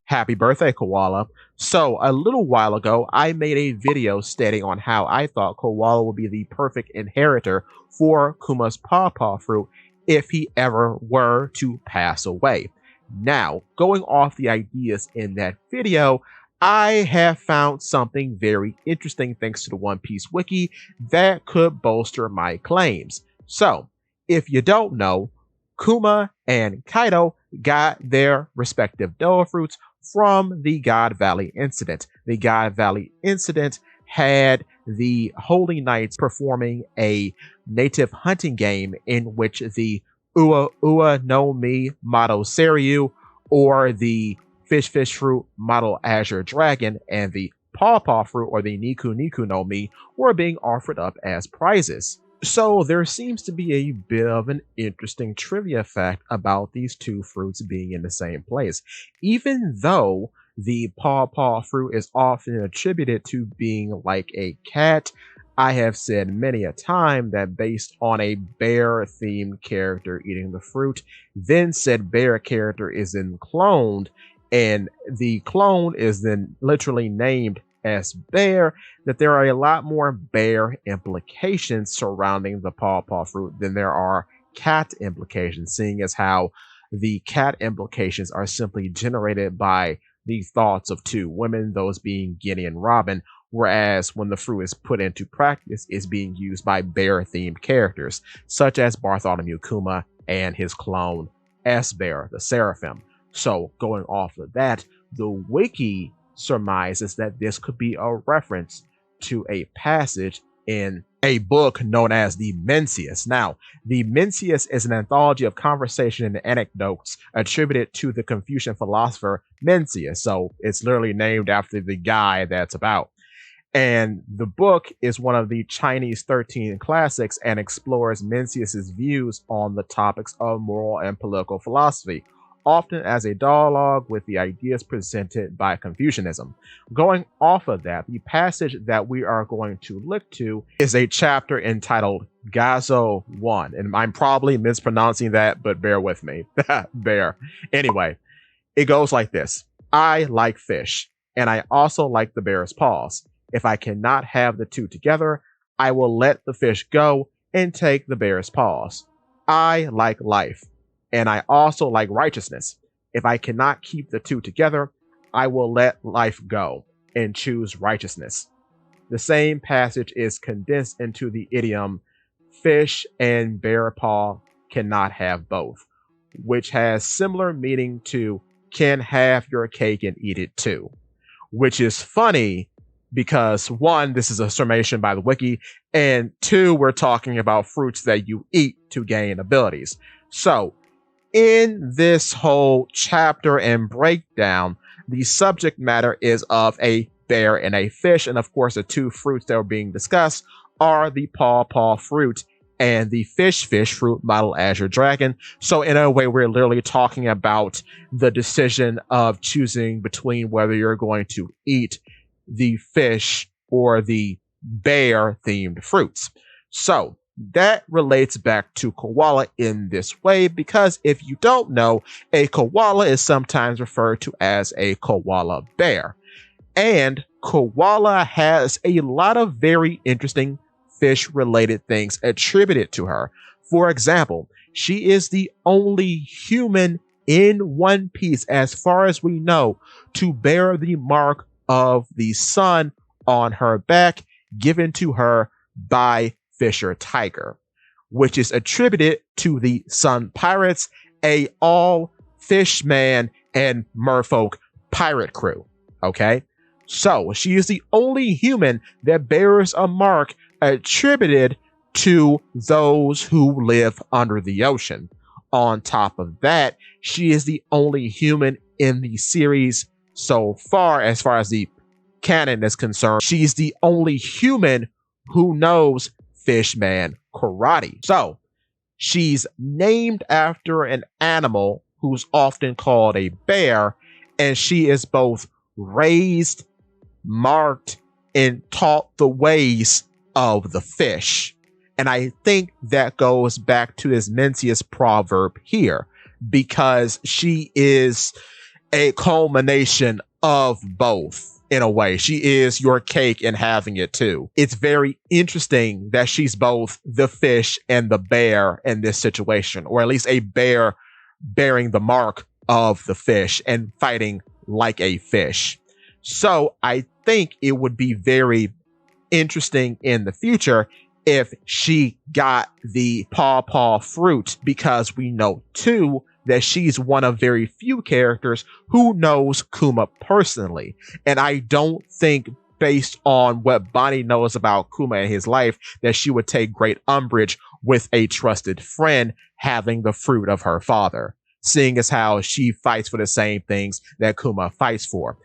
Happy birthday, Koala. So, a little while ago, I made a video stating on how I thought Koala would be the perfect inheritor for Kuma's Paw Paw Fruit if he ever were to pass away. Now, going off the ideas in that video, I have found something very interesting thanks to the One Piece wiki that could bolster my claims. So, if you don't know, Kuma and Kaido got their respective Doa fruits from the God Valley incident. The God Valley incident had the Holy Knights performing a native hunting game in which the Ua Ua no Mi Motto Seryu, or the Fish Fruit Model Azure Dragon, and the Paw Paw Fruit, or the Niku Niku no Mi, were being offered up as prizes. So there seems to be a bit of an interesting trivia fact about these two fruits being in the same place. Even though the Paw Paw fruit is often attributed to being like a cat, I have said many a time that based on a bear-themed character eating the fruit, then said bear character is then cloned, and the clone is then literally named as bear, that there are a lot more bear implications surrounding the Paw Paw fruit than there are cat implications, seeing as how the cat implications are simply generated by the thoughts of two women, those being Guinea and Robin, whereas when the fruit is put into practice, it's being used by bear-themed characters, such as Bartholomew Kuma and his clone S-Bear, the Seraphim. So, going off of that, the wiki surmises that this could be a reference to a passage in a book known as the Mencius. Now, the Mencius is an anthology of conversation and anecdotes attributed to the Confucian philosopher Mencius, so it's literally named after the guy that's about. And the book is one of the Chinese 13 classics and explores Mencius's views on the topics of moral and political philosophy, often as a dialogue with the ideas presented by Confucianism. Going off of that, the passage that we are going to look to is a chapter entitled Gazo 1. And I'm probably mispronouncing that, but bear with me. Bear. Anyway, it goes like this. I like fish, and I also like the bear's paws. If I cannot have the two together, I will let the fish go and take the bear's paws. I like life, and I also like righteousness. If I cannot keep the two together, I will let life go and choose righteousness. The same passage is condensed into the idiom, fish and bear paw cannot have both, which has similar meaning to can have your cake and eat it too, which is funny because one, this is a summation by the wiki, and two, we're talking about fruits that you eat to gain abilities. So, in this whole chapter and breakdown, the subject matter is of a bear and a fish, and of course the two fruits that are being discussed are the Paw Paw fruit and the Fish Fruit Model Azure Dragon. So in a way, we're literally talking about the decision of choosing between whether you're going to eat the fish or the bear themed fruits. So that relates back to koala in this way, because if you don't know, a koala is sometimes referred to as a koala bear. And koala has a lot of very interesting fish related things attributed to her. For example, she is the only human in One Piece, as far as we know, to bear the mark of the sun on her back, given to her by Fisher Tiger, which is attributed to the Sun Pirates, a all fishman and merfolk pirate crew. Okay, so she is the only human that bears a mark attributed to those who live under the ocean. On top of that, she is the only human in the series so far as the canon is concerned. She's the only human who knows Fishman karate. So she's named after an animal who's often called a bear, and she is both raised, marked, and taught the ways of the fish. And I think that goes back to this Mencius proverb here, because she is a culmination of both. In a way, she is your cake and having it too. It's very interesting that she's both the fish and the bear in this situation, or at least a bear bearing the mark of the fish and fighting like a fish. So I think it would be very interesting in the future if she got the paw paw fruit, because we know too that she's one of very few characters who knows Kuma personally. And I don't think, based on what Bonnie knows about Kuma and his life, that she would take great umbrage with a trusted friend having the fruit of her father, seeing as how she fights for the same things that Kuma fights for.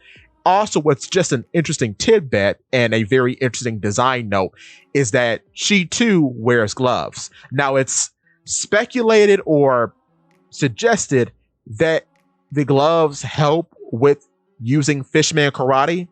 Also, what's just an interesting tidbit and a very interesting design note is that she too wears gloves. Now, it's speculated or suggested that the gloves help with using fishman karate,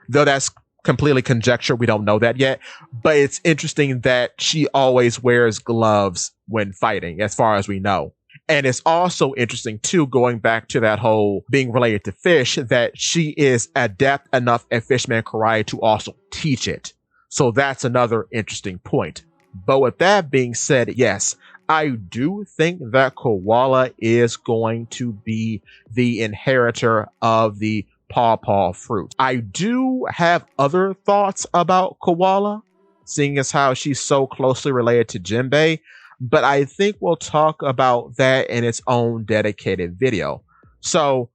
though that's completely conjecture. We don't know that yet, but it's interesting that she always wears gloves when fighting, as far as we know. And it's also interesting too, going back to that whole being related to fish, that she is adept enough at fishman karate to also teach it. So that's another interesting point. But with that being said, yes, I do think that KOALA is going to be the inheritor of the paw paw fruit. I do have other thoughts about KOALA, seeing as how she's so closely related to Jinbei, but I think we'll talk about that in its own dedicated video. So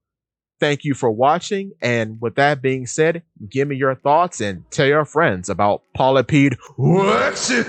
thank you for watching, and with that being said, give me your thoughts and tell your friends about Polypede. What's it?